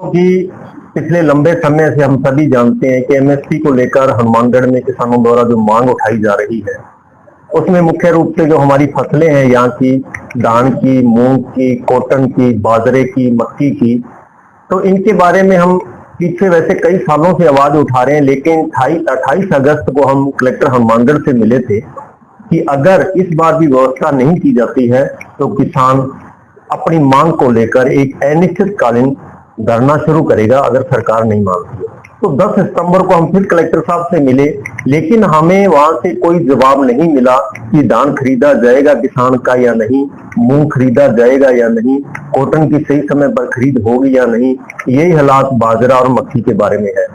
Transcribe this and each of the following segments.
कि पिछले लंबे समय से हम सभी जानते हैं कि एमएसपी को लेकर हनुमानगढ़ में किसानों द्वारा जो मांग उठाई जा रही है, उसमें मुख्य रूप से जो हमारी फसलें हैं यहाँ की, धान की, मूंग की, कॉटन की, बाजरे की, मक्की की, तो इनके बारे में हम पीछे वैसे कई सालों से आवाज उठा रहे हैं। लेकिन 28 अगस्त को हम कलेक्टर हनुमानगढ़ से मिले थे कि अगर इस बार भी व्यवस्था नहीं की जाती है तो किसान अपनी मांग को लेकर एक अनिश्चितकालीन धरना शुरू करेगा अगर सरकार नहीं मानती है। तो 10 सितंबर को हम फिर कलेक्टर साहब से मिले, लेकिन हमें वहां से कोई जवाब नहीं मिला कि धान खरीदा जाएगा किसान का या नहीं, मूंग खरीदा जाएगा या नहीं, कॉटन की सही समय पर खरीद होगी या नहीं। यही हालात बाजरा और मक्की के बारे में है,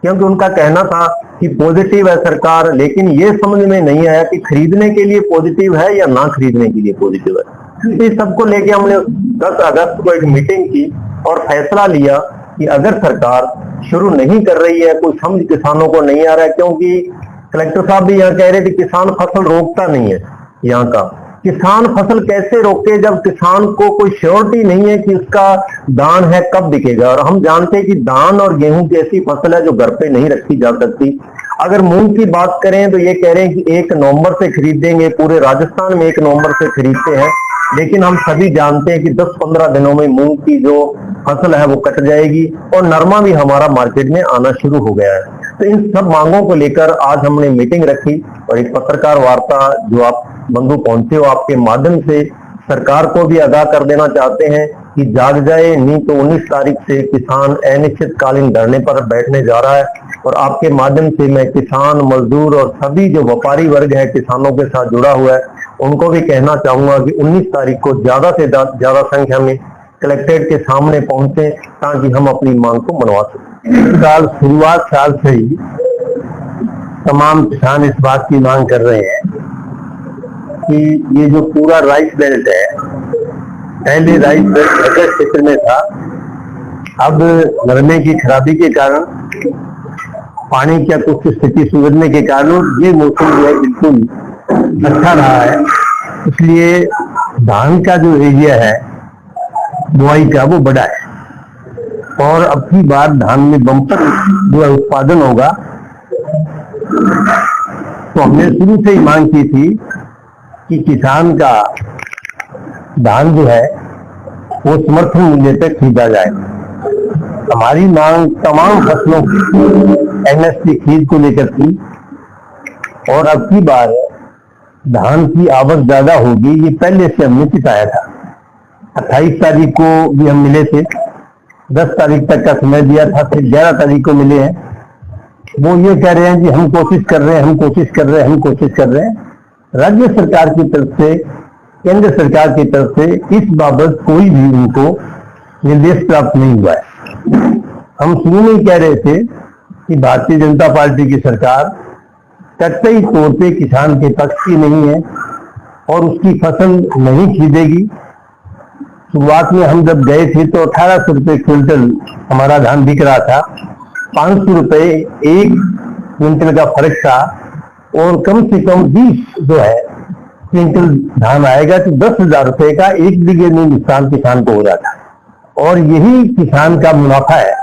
क्योंकि उनका कहना था कि पॉजिटिव है सरकार, लेकिन ये समझ में नहीं आया कि खरीदने के लिए पॉजिटिव है या ना खरीदने के लिए पॉजिटिव है। इस सबको लेके हमने 10 अगस्त को एक मीटिंग की और फैसला लिया कि अगर सरकार शुरू नहीं कर रही है, कोई समझ किसानों को नहीं आ रहा है, क्योंकि कलेक्टर साहब भी यहाँ कह रहे थे किसान फसल रोकता नहीं है। यहाँ का किसान फसल कैसे रोके जब किसान को कोई श्योरिटी नहीं है कि उसका धान है कब बिकेगा। और हम जानते हैं कि धान और गेहूं की ऐसी फसल है जो घर पे नहीं रखी जा सकती। अगर मूंग की बात करें तो ये कह रहे हैं कि 1 नवंबर से खरीदेंगे, पूरे राजस्थान में 1 नवंबर से खरीदते हैं, लेकिन हम सभी जानते हैं कि 10-15 दिनों में मूंग की जो फसल है वो कट जाएगी और नरमा भी हमारा मार्केट में आना शुरू हो गया है। तो इन सब मांगों को लेकर आज हमने मीटिंग रखी और एक पत्रकार वार्ता जो आप बंधु पहुंचे हो, आपके माध्यम से सरकार को भी आगाह कर देना चाहते हैं कि जाग जाए, नहीं तो 19 तारीख से किसान अनिश्चितकालीन धरने पर बैठने जा रहा है। और आपके माध्यम से मैं किसान, मजदूर और सभी जो व्यापारी वर्ग है किसानों के साथ जुड़ा हुआ है, उनको भी कहना चाहूंगा कि 19 तारीख को ज्यादा से ज्यादा संख्या में कलेक्ट्रेट के सामने पहुंचे ताकि हम अपनी मांग को मनवा सकें। शुरुआत साल से ही तमाम किसान इस बात की मांग कर रहे हैं कि ये जो पूरा राइस बेल्ट है, पहले राइस बेल्ट नगर क्षेत्र में था, अब नरमे की खराबी के कारण, पानी की कुछ स्थिति सुधरने के कारण ये मौसम जो है बिल्कुल अच्छा रहा है। इसलिए धान का जो एरिया है बुआई का वो बड़ा है और अब की बार धान में बम्पर जो है उत्पादन होगा। तो हमने शुरू से ही मांग की थी कि किसान का धान जो है वो समर्थन मूल्य तक खरीदा जाए। हमारी मांग तमाम फसलों की एमएसपी खरीद को लेकर थी और अब की बार धान की आवक ज्यादा होगी, ये पहले से हमने चिताया था। 28 तारीख को भी हम मिले थे, 10 तारीख तक का समय दिया था, फिर 11 तारीख को मिले हैं। वो ये कह रहे हैं कि हम कोशिश कर रहे हैं, हम कोशिश कर रहे हैं, हम कोशिश कर रहे हैं। राज्य सरकार की तरफ से, केंद्र सरकार की तरफ से इस बाबत कोई भी उनको निर्देश प्राप्त नहीं हुआ है। हम शुरू में ही कह रहे थे कि भारतीय जनता पार्टी की सरकार कतई तौर पे किसान के पक्ष की नहीं है और उसकी फसल नहीं खरीदेगी। शुरुआत में हम जब गए थे तो 1800 रुपये क्विंटल हमारा धान बिक रहा था, 500 रुपये एक क्विंटल का फर्क था और कम से कम 20 जो है क्विंटल धान आएगा तो 10,000 रुपये का एक बीघे में नुकसान किसान को हो जाता है और यही किसान का मुनाफा है।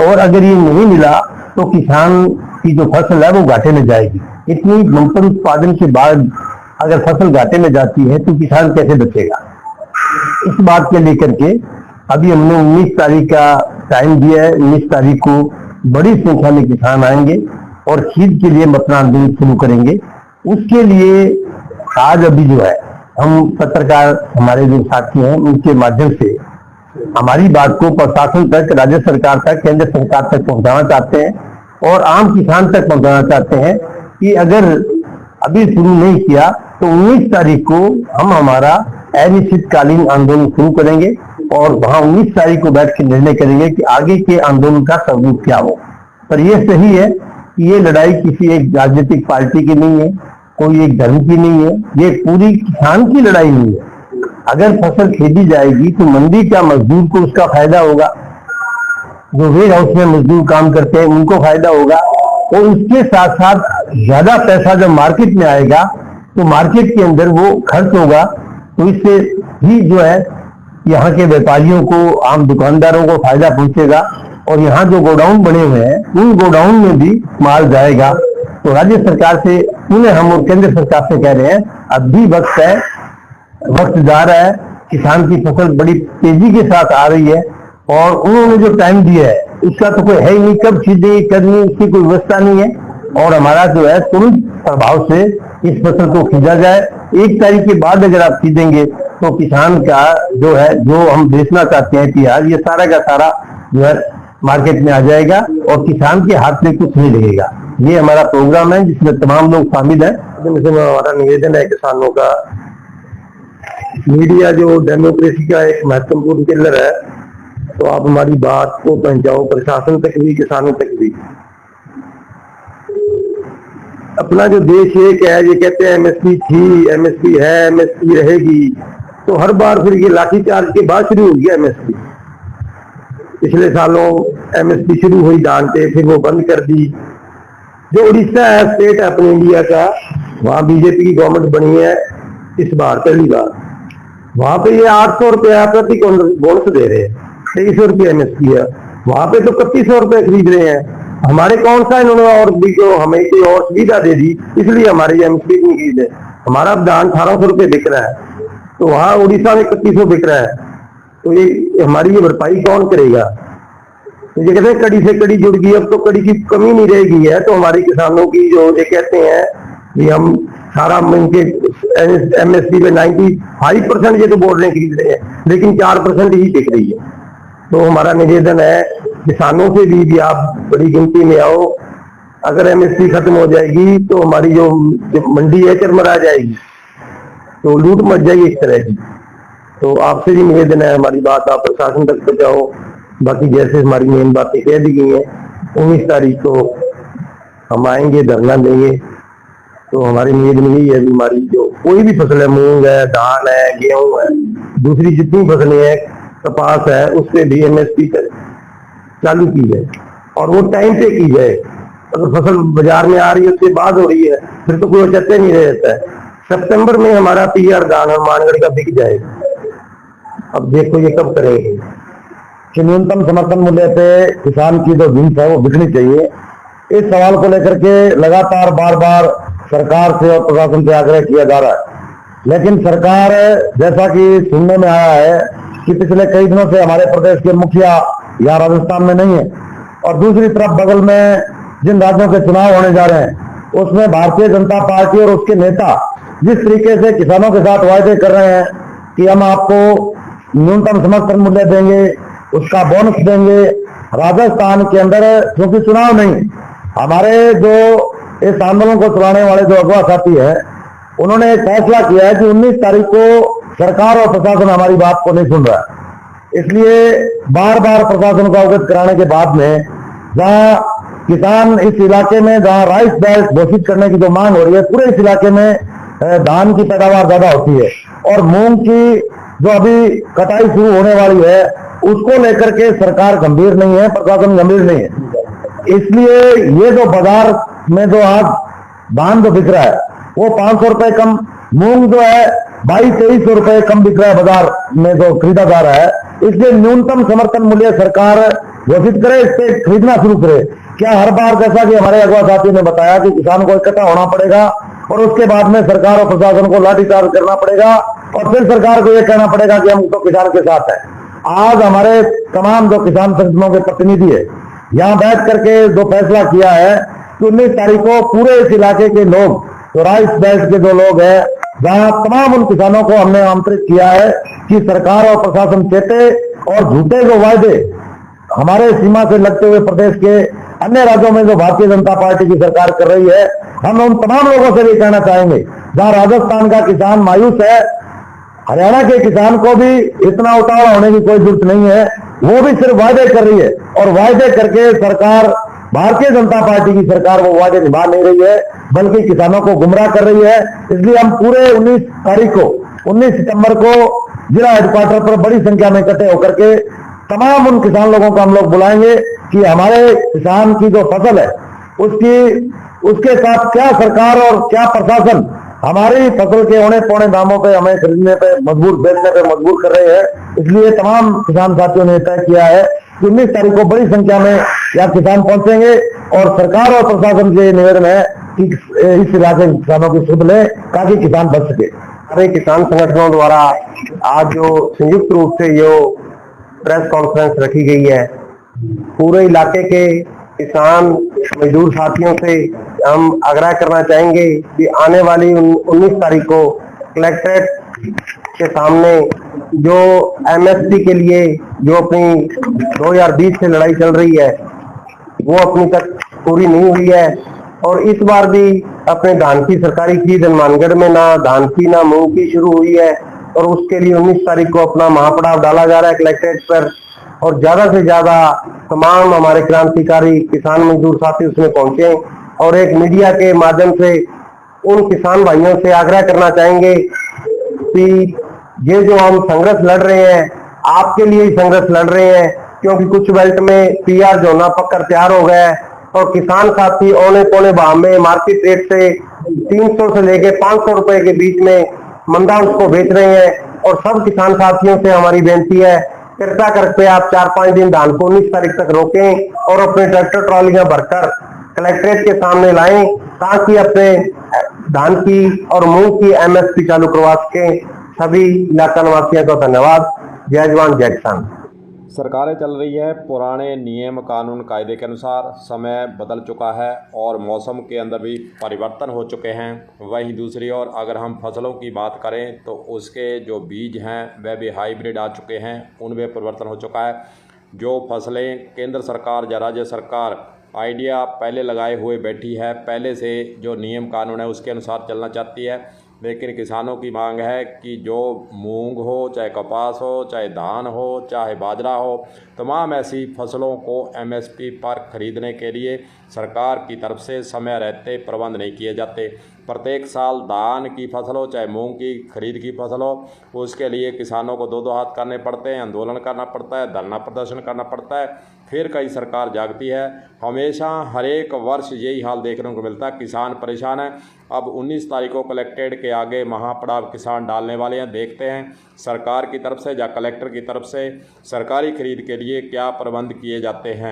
और अगर ये नहीं मिला तो किसान की जो फसल है वो घाटे में जाएगी। इतनी बम्पर उत्पादन के बाद अगर फसल घाटे में जाती है तो किसान कैसे बचेगा। इस बात के लेकर के अभी हमने 19 तारीख का टाइम दिया है। 19 तारीख को बड़ी संख्या में किसान आएंगे और खरीद के लिए मतदान आंदोलन शुरू करेंगे। उसके लिए आज अभी जो है हम पत्रकार हमारे जो साथी हैं उनके माध्यम से हमारी बात को प्रशासन तक, राज्य सरकार तक, केंद्र सरकार तक पहुंचाना चाहते हैं और आम किसान तक पहुंचाना चाहते हैं कि अगर अभी शुरू नहीं किया तो 19 तारीख को हम हमारा अनिश्चितकालीन आंदोलन शुरू करेंगे और वहां 19 तारीख को बैठ के निर्णय करेंगे कि आगे के आंदोलन का स्वरूप क्या हो। पर यह सही है कि ये लड़ाई किसी एक राजनीतिक पार्टी की नहीं है, कोई एक धर्म की नहीं है, ये पूरी किसान की लड़ाई नहीं है। अगर फसल खरीदी जाएगी तो मंडी का मजदूर को उसका फायदा होगा, जो वेयर हाउस में मजदूर काम करते हैं उनको फायदा होगा और उसके साथ साथ ज्यादा पैसा जब मार्केट में आएगा तो मार्केट के अंदर वो खर्च होगा। तो इससे भी जो है यहाँ के व्यापारियों को, आम दुकानदारों को फायदा पहुंचेगा और यहाँ जो गोडाउन बने हुए हैं उन गोडाउन में भी माल जाएगा। तो राज्य सरकार से पुनः हम और केंद्र सरकार से कह रहे हैं, अब भी वक्त है, वक्त जा रहा है, किसान की फसल बड़ी तेजी के साथ आ रही है और उन्होंने जो टाइम दिया है उसका तो कोई है ही नहीं, कब खरीदेंगे करनी उसकी कोई व्यवस्था नहीं है। और हमारा जो है तुरंत प्रभाव से इस फसल को खरीदा जाए। 1 तारीख के बाद अगर आप खरीदेंगे तो किसान का जो है, जो हम बेचना चाहते हैं प्याज, ये सारा का सारा जो है मार्केट में आ जाएगा और किसान के हाथ में कुछ नहीं लगेगा। ये हमारा प्रोग्राम है जिसमें तमाम लोग शामिल हैं। हमारा निवेदन है किसानों का, मीडिया जो डेमोक्रेसी का एक महत्वपूर्ण पिलर है, तो आप हमारी बात को पहुंचाओ प्रशासन तक भी, किसानों तक भी। अपना जो देश एक है, ये कहते हैं एमएसपी थी, एमएसपी है, एमएसपी रहेगी, तो हर बार फिर ये लाठीचार्ज के बाद शुरू हो गया एमएसपी। पिछले सालों एमएसपी शुरू हुई धान पे, फिर वो बंद कर दी। जो उड़ीसा है, स्टेट है अपने इंडिया का, वहां बीजेपी की गवर्नमेंट बनी है इस बार पहली बार, वहां पे ये 800 रुपया प्रति बोनस दे रहे हैं, 2300 रुपया एमएसपी है, वहां पे तो 3100 रुपये खरीद रहे हैं। हमारे कौन सा इन्होंने और भी जो हमें कोई और सुविधा दे दी, इसलिए हमारी एमएसपी नहीं खरीद है। हमारा धान 1800 रुपये बिक रहा है, तो वहां उड़ीसा में 3100 बिक रहा है, तो ये हमारी ये भरपाई कौन करेगा? तो ये कहते हैं कड़ी से कड़ी जुड़ गई, अब तो कड़ी की कमी नहीं रह गई है। तो हमारे किसानों की जो ये कहते हैं कि हम सारा इनके एमएसपी पे 95% ये तो बोल रहे हैं खरीद रहे हैं, लेकिन 4% ही बिक रही है। तो हमारा निवेदन है किसानों से भी आप बड़ी गिनती में आओ। अगर एमएसपी खत्म हो जाएगी तो हमारी जो मंडी है चरमरा जाएगी, तो लूट मच जाएगी इस तरह की। तो आपसे भी निवेदन है, हमारी बात आप प्रशासन तक पहुंचाओ। बाकी जैसे हमारी मेन बातें कह दी गई हैं, 19 तारीख को हम आएंगे, धरना देंगे। तो हमारी निवेदन यही है, हमारी जो कोई भी फसल है, मूंग है, धान है, गेहूं है, दूसरी जितनी फसलें हैं, कपास है, उस पर भी एमएसपी चालू की जाए और वो टाइम पे की जाए। अगर फसल बाजार में आ रही है उसके बाद हो रही है, फिर तो कोई चर्चा नहीं रहता है। सितंबर में हमारा पीआर धान हनुमानगढ़ का बिक जाएगा। अब देखो ये कब करेंगे कि न्यूनतम समर्थन मूल्य पे किसान की जो कीमत है वो बिकनी चाहिए। इस सवाल को लेकर के लगातार बार बार सरकार से और प्रशासन से आग्रह किया जा रहा है, लेकिन सरकार, जैसा कि सुनने में आया है कि पिछले कई दिनों से हमारे प्रदेश के मुखिया या राजस्थान में नहीं है, और दूसरी तरफ बगल में जिन राज्यों के चुनाव होने जा रहे हैं उसमें भारतीय जनता पार्टी और उसके नेता जिस तरीके से किसानों के साथ वायदे कर रहे हैं कि हम आपको न्यूनतम समर्थन मूल्य देंगे, उसका बोनस देंगे। राजस्थान के अंदर क्योंकि चुनाव नहीं, हमारे जो इस आंदोलन को चलाने वाले जो अगवा साथी है, उन्होंने एक फैसला किया है कि 19 तारीख को सरकार और प्रशासन हमारी बात को नहीं सुन रहा है। इसलिए बार बार प्रशासन को अवगत कराने के बाद में, जहां किसान इस इलाके में, जहां राइस बेल्ट घोषित करने की जो मांग हो रही है, पूरे इस इलाके में धान की पैदावार ज्यादा होती है और मूंग की जो अभी कटाई शुरू होने वाली है उसको लेकर के सरकार गंभीर नहीं है, प्रशासन गंभीर नहीं है। इसलिए ये जो बाजार में जो आज धान जो बिक रहा है वो 500 रुपए कम, मूंग जो है 2200-2300 रुपए कम बिक रहा है बाजार में जो खरीदा जा रहा है। इसलिए न्यूनतम समर्थन मूल्य सरकार घोषित करे, इस पे खरीदना शुरू करे। क्या हर बार जैसा कि हमारे अगवा साथियों ने बताया कि किसान को इकट्ठा होना पड़ेगा और उसके बाद में सरकार और प्रशासन को लाठीचार्ज करना पड़ेगा और फिर सरकार को यह कहना पड़ेगा कि हम तो किसान के साथ हैं। आज हमारे तमाम जो किसान संगठनों के प्रतिनिधि है यहाँ बैठ करके जो फैसला किया है कि 19 तारीख को पूरे इस इलाके के लोग, तो राइस बेल्ट के जो लोग हैं, जहां तमाम उन किसानों को हमने आमंत्रित किया है कि सरकार और प्रशासन चेते और झूठे जो वायदे हमारे सीमा से लगते हुए प्रदेश के अन्य राज्यों में जो भारतीय जनता पार्टी की सरकार कर रही है, हम उन तमाम लोगों से भी कहना चाहेंगे, जहां राजस्थान का किसान मायूस है, हरियाणा के किसान को भी इतना उतावला होने की कोई जरूरत नहीं है। वो भी सिर्फ वायदे कर रही है और वायदे करके सरकार, भारतीय जनता पार्टी की सरकार वो वायदे निभा नहीं रही है, बल्कि किसानों को गुमराह कर रही है। इसलिए हम पूरे 19 तारीख को, 19 सितंबर को जिला हेडक्वार्टर पर बड़ी संख्या में इकट्ठे होकर के तमाम उन किसान लोगों को हम लोग बुलाएंगे कि हमारे किसान की जो फसल है उसके साथ क्या सरकार और क्या प्रशासन हमारी फसल के औने पौने दामों पे हमें खरीदने पे मजबूर, बेचने पे मजबूर कर रहे हैं। इसलिए तमाम किसान साथियों ने तय किया है कि 19 तारीख को बड़ी संख्या में यहाँ किसान पहुंचेंगे और सरकार और प्रशासन से निवेदन है कि इस इलाके के किसानों की सुध लें ताकि किसान बच सके। हमारे किसान संगठनों द्वारा आज जो संयुक्त रूप से जो प्रेस कॉन्फ्रेंस रखी गई है, पूरे इलाके के किसान मजदूर साथियों से हम आग्रह करना चाहेंगे कि आने वाली 19 तारीख को कलेक्ट्रेट के सामने जो एमएसपी के लिए जो अपनी 2020 से लड़ाई चल रही है वो अपनी तक पूरी नहीं हुई है और इस बार भी अपने धान की सरकारी खरीद हनुमानगढ़ में ना धान की ना मूंग की शुरू हुई है और उसके लिए 19 तारीख को अपना महापड़ाव डाला जा रहा है कलेक्ट्रेट पर और ज्यादा से ज्यादा तमाम हमारे क्रांतिकारी किसान मजदूर साथी उसमें पहुंचे और एक मीडिया के माध्यम से उन किसान भाइयों से आग्रह करना चाहेंगे कि ये जो हम संघर्ष लड़ रहे हैं आपके लिए ही संघर्ष लड़ रहे हैं, क्योंकि कुछ बेल्ट में पीआर जोना पककर तैयार हो गया है और किसान साथी औने पौने भाव में मार्केट रेट से 300 से लेके 500 रुपए के बीच में मंदांश को बेच रहे हैं और सब किसान साथियों से हमारी बेनती है कृपया करके आप 4-5 दिन धान को 19 तारीख तक रोकें और अपने ट्रैक्टर ट्रॉलियां भरकर कलेक्ट्रेट के सामने लाएं ताकि अपने धान की और मूंग की एमएसपी चालू करवा सकें। सभी इलाका निवासियों को धन्यवाद। जय जवान जय किसान। सरकारें चल रही है पुराने नियम कानून कायदे के अनुसार, समय बदल चुका है और मौसम के अंदर भी परिवर्तन हो चुके हैं। वहीं दूसरी ओर अगर हम फसलों की बात करें तो उसके जो बीज हैं वह भी हाइब्रिड आ चुके हैं, उनमें परिवर्तन हो चुका है। जो फसलें केंद्र सरकार या राज्य सरकार आइडिया पहले लगाए हुए बैठी है, पहले से जो नियम कानून है उसके अनुसार चलना चाहती है, लेकिन किसानों की मांग है कि जो मूंग हो, चाहे कपास हो, चाहे धान हो, चाहे बाजरा हो, तमाम ऐसी फसलों को एमएसपी पर खरीदने के लिए सरकार की तरफ से समय रहते प्रबंध नहीं किए जाते। प्रत्येक साल धान की फसल हो चाहे मूंग की खरीद की फसल हो, उसके लिए किसानों को दो हाथ करने पड़ते हैं, आंदोलन करना पड़ता है, धरना प्रदर्शन करना पड़ता है, फिर कई सरकार जागती है। हमेशा हर एक वर्ष यही हाल देखने को मिलता है, किसान परेशान है। अब 19 तारीख को कलेक्ट्रेट के आगे महापड़ाव किसान डालने वाले हैं। देखते हैं सरकार की तरफ से या कलेक्टर की तरफ से सरकारी खरीद के लिए क्या प्रबंध किए जाते हैं।